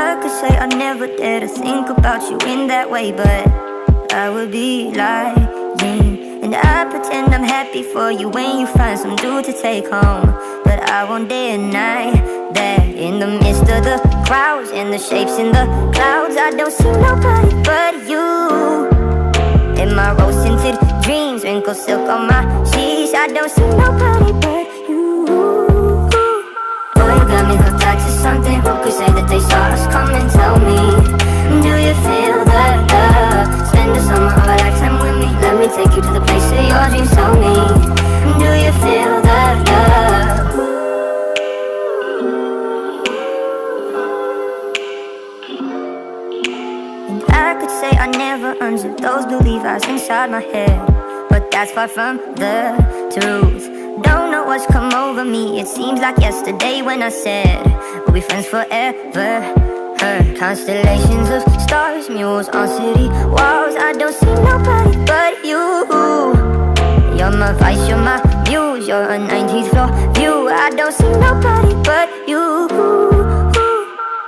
I could say I never dare to think about you in that way, but I would be lying. And I pretend I'm happy for you when you find some dude to take home. But I won't deny that in the midst of the crowds and the shapes in the clouds, I don't see nobody but you. In my rose-tinted dreams, wrinkled silk on my sheets, I don't see nobody but you. Boy, you got me hooked on to something. Who could say that they saw us coming? Tell me, do you feel that love? Spend the summer or a lifetime with me. Let me take you to the place of your dreams. Tell me, do you feel that love? And I could say I never unzipped those blue Levi's inside my head, but that's far from the truth. Don't know what's come over me. It seems like yesterday when I said we'll be friends forever. Heard constellations of stars, mules on city walls. I don't see nobody but you. You're my vice, you're my muse, you're a 19th floor view. I don't see nobody but you.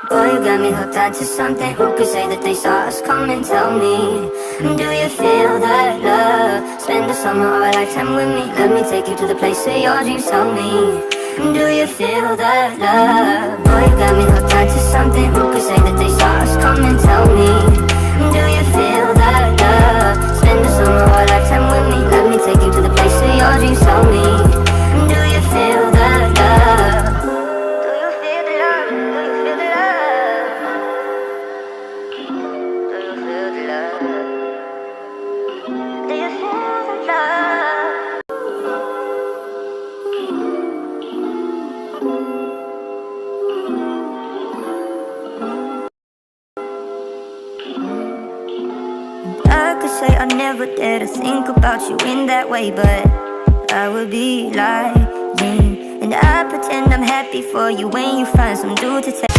Boy, you got me hooked on to something. Who could say that they saw us coming? Tell me, do you feel that love? Spend the summer or a lifetime with me. Let me take you to the place of your dreams. Tell me, do you feel that love? Boy, you got me hooked on to something. Who could say that they saw us coming? Tell me, do you feel that love? Spend the summer or a lifetime with me. Let me take you to the place of your dreams. Tell me, do you feel that love? Do you feel the love? Do you feel the love? Do you feel the love? Do you feel the love? I could say I never dare to think about you in that way, but I would be lying. And I pretend I'm happy for you when you find some dude to take